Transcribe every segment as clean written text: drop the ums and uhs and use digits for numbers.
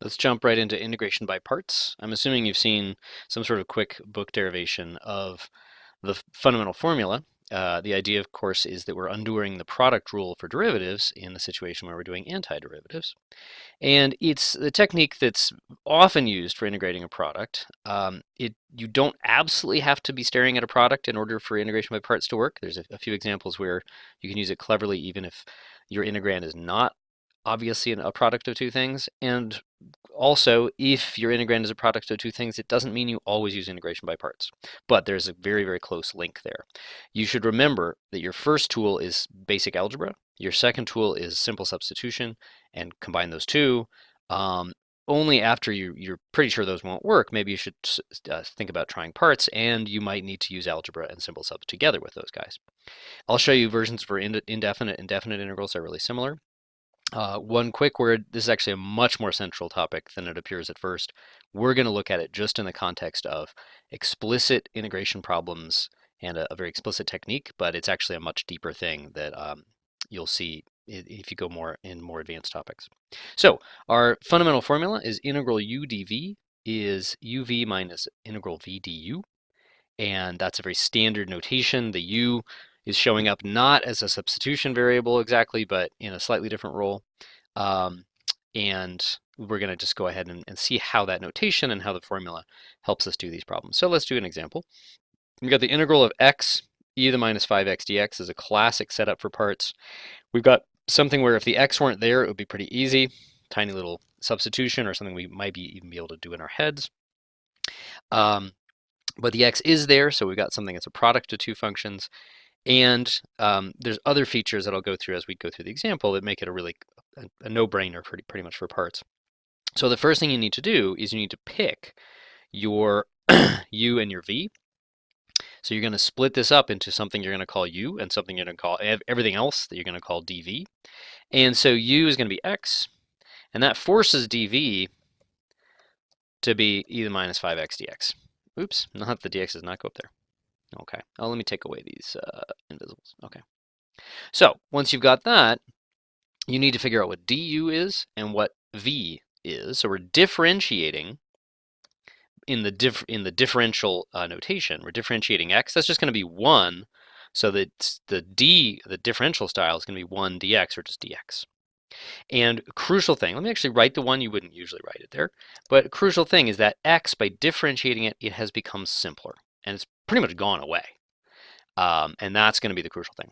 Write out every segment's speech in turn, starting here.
Let's jump right into integration by parts. I'm assuming you've seen some sort of quick book derivation of the fundamental formula. The idea, of course, is that we're undoing the product rule for derivatives in the situation where we're doing antiderivatives. And it's the technique that's often used for integrating a product. You don't absolutely have to be staring at a product in order for integration by parts to work. There's a few examples where you can use it cleverly even if your integrand is not obviously a product of two things. And also, if your integrand is a product of two things, it doesn't mean you always use integration by parts. But there's a very, very close link there. You should remember that your first tool is basic algebra. Your second tool is simple substitution, and combine those two. Only after you're pretty sure those won't work, maybe you should think about trying parts, and you might need to use algebra and simple subs together with those guys. I'll show you versions for indefinite and definite integrals that are really similar. One quick word, this is actually a much more central topic than it appears at first. We're going to look at it just in the context of explicit integration problems and a very explicit technique, but it's actually a much deeper thing that you'll see if you go more in more advanced topics. So our fundamental formula is integral u dv is uv minus integral v du, and that's a very standard notation. The u is showing up not as a substitution variable exactly, but in a slightly different role. And we're going to just go ahead and see how that notation and how the formula helps us do these problems. So let's do an example. We've got the integral of x e to the minus 5x dx is a classic setup for parts. We've got something where if the x weren't there, it would be pretty easy. Tiny little substitution or something we might even be able to do in our heads. But the x is there, so we've got something that's a product of two functions. And there's other features that I'll go through as we go through the example that make it a no-brainer pretty much for parts. So the first thing you need to do is you need to pick your u and your v. So you're going to split this up into something you're going to call u and something you're going to call everything else that you're going to call dv. And so u is going to be x, and that forces dv to be e to the minus 5x dx. Oops, not the dx does not go up there. Okay, let me take away these invisibles. Okay. So once you've got that, you need to figure out what du is and what v is. So we're differentiating in the differential notation. We're differentiating x. That's just going to be 1. So that the differential style is going to be 1 dx or just dx. And crucial thing, let me actually write the one. You wouldn't usually write it there. But crucial thing is that x, by differentiating it, it has become simpler. And it's pretty much gone away. And that's going to be the crucial thing.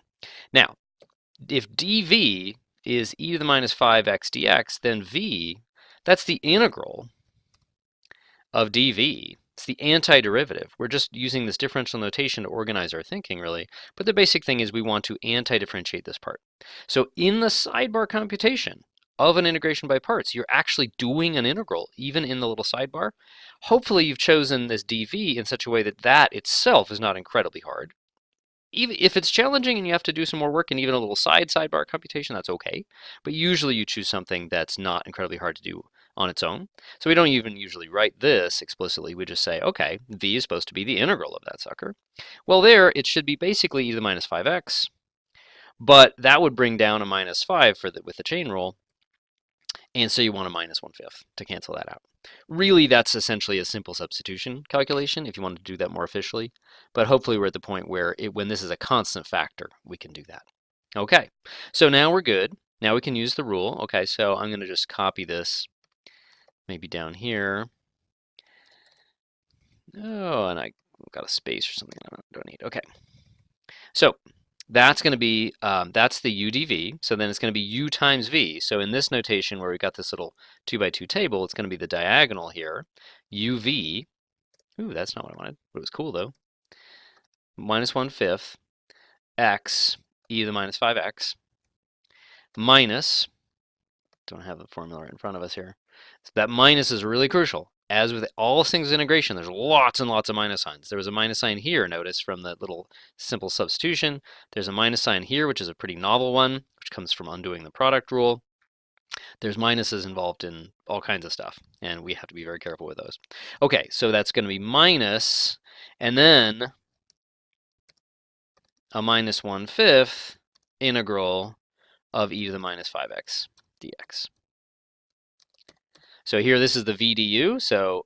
Now, if dv is e to the minus 5x dx, then v, that's the integral of dv. It's the antiderivative. We're just using this differential notation to organize our thinking, really. But the basic thing is we want to anti-differentiate this part. So in the sidebar computation of an integration by parts, you're actually doing an integral, even in the little sidebar. Hopefully you've chosen this dv in such a way that that itself is not incredibly hard. Even if it's challenging and you have to do some more work and even a little sidebar computation, that's okay. But usually you choose something that's not incredibly hard to do on its own. So we don't even usually write this explicitly. We just say, okay, v is supposed to be the integral of that sucker. Well, there it should be basically e to the minus 5x, but that would bring down a minus 5 with the chain rule. And so you want a minus 1/5 to cancel that out. Really, that's essentially a simple substitution calculation if you want to do that more officially. But hopefully we're at the point where when this is a constant factor, we can do that. Okay, so now we're good. Now we can use the rule. Okay, so I'm going to just copy this maybe down here. Oh, and I got a space or something I don't need. Okay, so that's going to be, that's the udv, so then it's going to be u times v. So in this notation where we got this little 2x2 table, it's going to be the diagonal here, uv, ooh, that's not what I wanted, but it was cool though, minus 1/5 x e to the minus 5x minus, don't have the formula right in front of us here, so that minus is really crucial. As with all things integration, there's lots and lots of minus signs. There was a minus sign here, notice, from the little simple substitution. There's a minus sign here, which is a pretty novel one, which comes from undoing the product rule. There's minuses involved in all kinds of stuff, and we have to be very careful with those. Okay, so that's going to be minus, and then a minus 1/5 integral of e to the minus 5x dx. So here, this is the v du. So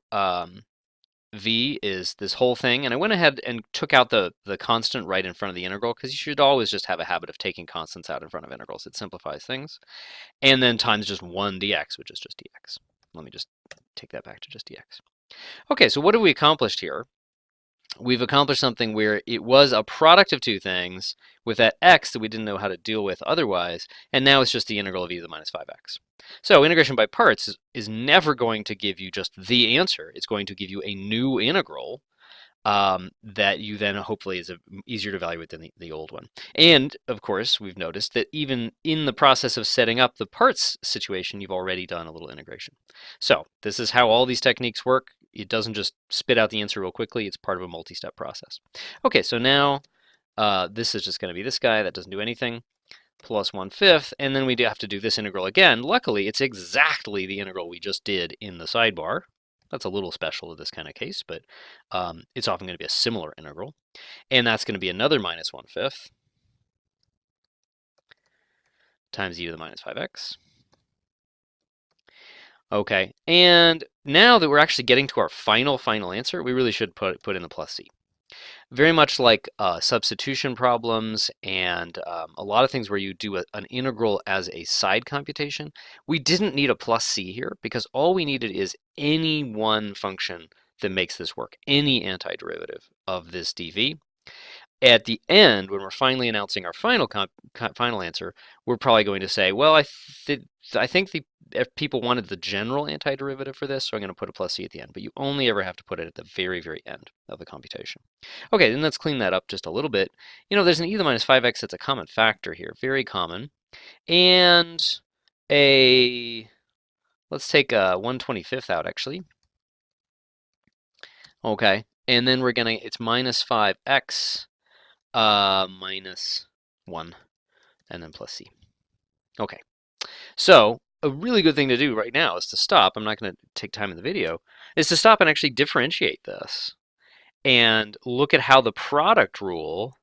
v is this whole thing, and I went ahead and took out the constant right in front of the integral, because you should always just have a habit of taking constants out in front of integrals. It simplifies things. And then times just 1 dx, which is just dx. Let me just take that back to just dx. Okay, so what have we accomplished here? We've accomplished something where it was a product of two things with that x that we didn't know how to deal with otherwise, and now it's just the integral of e to the minus 5x. So integration by parts is never going to give you just the answer. It's going to give you a new integral that you then hopefully is easier to evaluate than the old one. And of course, we've noticed that even in the process of setting up the parts situation, you've already done a little integration. So this is how all these techniques work. It doesn't just spit out the answer real quickly. It's part of a multi-step process. Okay, so now this is just going to be this guy that doesn't do anything, plus 1/5, and then we have to do this integral again. Luckily, it's exactly the integral we just did in the sidebar. That's a little special to this kind of case, but it's often going to be a similar integral. And that's going to be another minus 1/5 times e to the minus 5x. Okay, and now that we're actually getting to our final answer, we really should put in the plus c. Very much like substitution problems and a lot of things where you do an integral as a side computation, we didn't need a plus c here because all we needed is any one function that makes this work, any antiderivative of this dv. At the end, when we're finally announcing our final answer, we're probably going to say, well, I think if people wanted the general antiderivative for this, so I'm going to put a plus c at the end. But you only ever have to put it at the very, very end of the computation. Okay, then let's clean that up just a little bit. You know, there's an e to the minus 5x that's a common factor here, very common. And let's take a 1/25 out, actually. Okay, and then we're going to, it's minus 5x minus 1, and then plus c. Okay, so a really good thing to do right now is to stop. I'm not going to take time in the video, is to stop and actually differentiate this and look at how the product rule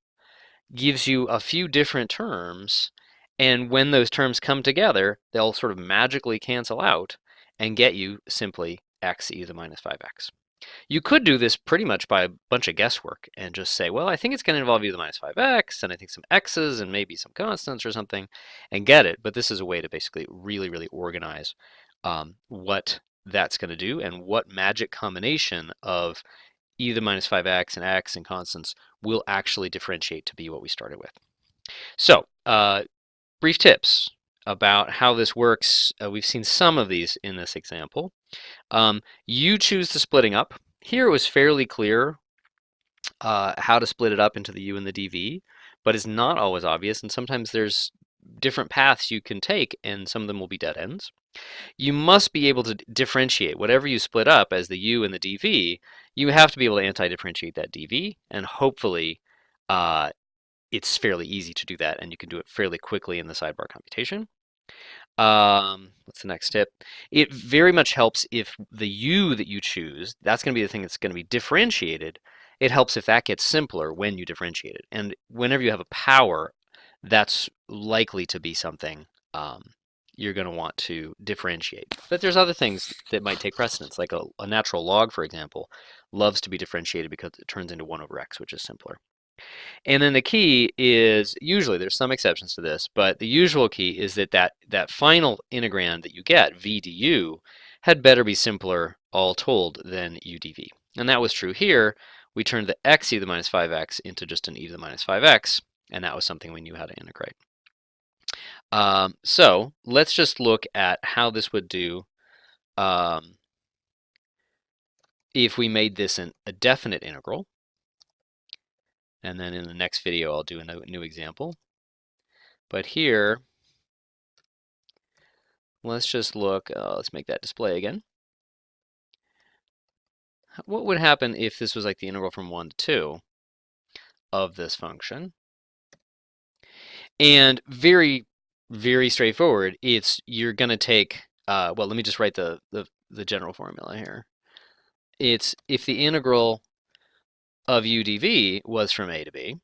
gives you a few different terms, and when those terms come together, they'll sort of magically cancel out and get you simply x e to the minus 5x. You could do this pretty much by a bunch of guesswork and just say, well, I think it's going to involve e to the minus 5x, and I think some x's and maybe some constants or something, and get it. But this is a way to basically really, really organize what that's going to do and what magic combination of e to the minus 5x and x and constants will actually differentiate to be what we started with. So, brief tips about how this works. We've seen some of these in this example. You choose the splitting up. Here it was fairly clear how to split it up into the u and the dv, but it's not always obvious, and sometimes there's different paths you can take, and some of them will be dead ends. You must be able to differentiate whatever you split up as the u and the dv. You have to be able to anti-differentiate that dv, and hopefully it's fairly easy to do that, and you can do it fairly quickly in the sidebar computation. What's the next tip? It very much helps if the u that you choose, that's going to be the thing that's going to be differentiated. It helps if that gets simpler when you differentiate it. And whenever you have a power, that's likely to be something you're going to want to differentiate. But there's other things that might take precedence, like a natural log, for example, loves to be differentiated because it turns into 1 over x, which is simpler. And then the key is, usually there's some exceptions to this, but the usual key is that final integrand that you get, v du, had better be simpler all told than u dv. And that was true here. We turned the x e to the minus 5x into just an e to the minus 5x, and that was something we knew how to integrate. So let's just look at how this would do if we made this a definite integral. And then in the next video, I'll do a new example. But here, let's just look, let's make that display again. What would happen if this was like the integral from 1 to 2 of this function? And very, very straightforward. You're going to take, well, let me just write the general formula here. It's if the integral of u dv was from a to b,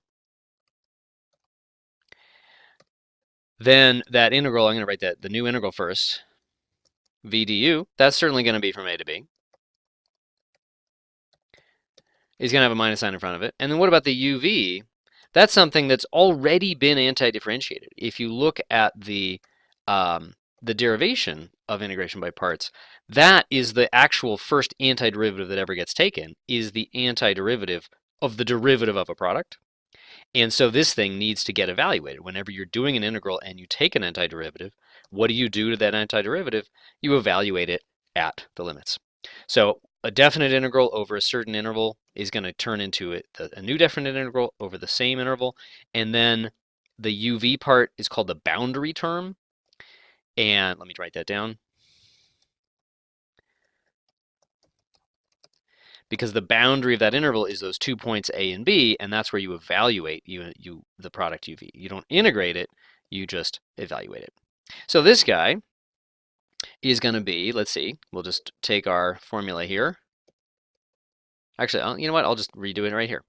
then that integral, I'm going to write the new integral first, v du, that's certainly going to be from a to b, is going to have a minus sign in front of it. And then what about the uv? That's something that's already been anti-differentiated. If you look at the derivation of integration by parts, that is the actual first antiderivative that ever gets taken, is the antiderivative of the derivative of a product. And so this thing needs to get evaluated. Whenever you're doing an integral and you take an antiderivative, what do you do to that antiderivative? You evaluate it at the limits. So a definite integral over a certain interval is going to turn into a new definite integral over the same interval. And then the uv part is called the boundary term. And let me write that down. Because the boundary of that interval is those 2 points A and B, and that's where you evaluate the product uv. You don't integrate it, you just evaluate it. So this guy is going to be, let's see, we'll just take our formula here. Actually, you know what? I'll just redo it right here.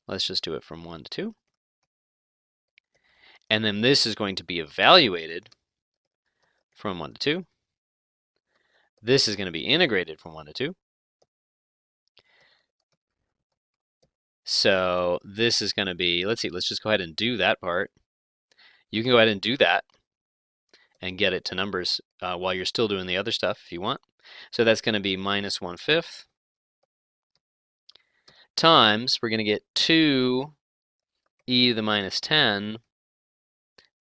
Let's just do it from 1 to 2. And then this is going to be evaluated from 1 to 2. This is going to be integrated from 1 to 2. So this is going to be, let's see, let's just go ahead and do that part. You can go ahead and do that and get it to numbers while you're still doing the other stuff if you want. So that's going to be minus 1/5 times, we're going to get 2 e to the minus 10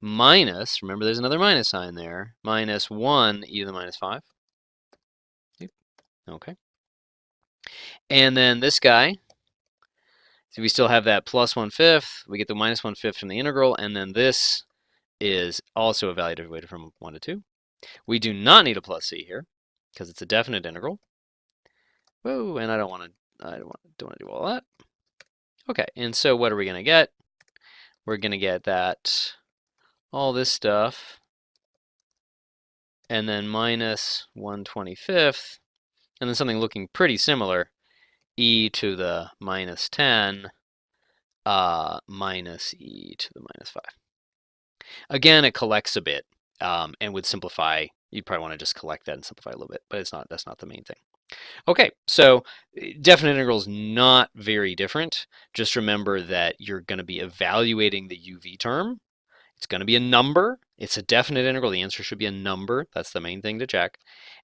minus, remember there's another minus sign there, minus 1 e to the minus 5. Okay. And then this guy, so we still have that plus 1/5. We get the minus 1/5 from the integral, and then this is also evaluated from 1 to 2. We do not need a plus c here because it's a definite integral. Whoa, and I don't want to do all that. Okay, and so what are we going to get? We're going to get that all this stuff, and then minus 1/25, and then something looking pretty similar, e to the minus 10 minus e to the minus 5. Again, it collects a bit and would simplify. You'd probably want to just collect that and simplify a little bit, but that's not the main thing. Okay, so definite integral is not very different. Just remember that you're going to be evaluating the uv term. It's going to be a number. It's a definite integral. The answer should be a number. That's the main thing to check.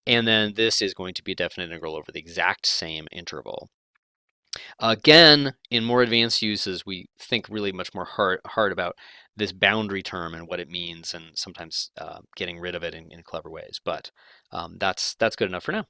And then this is going to be a definite integral over the exact same interval. Again, in more advanced uses, we think really much more hard about this boundary term and what it means, and sometimes getting rid of it in clever ways. But that's good enough for now.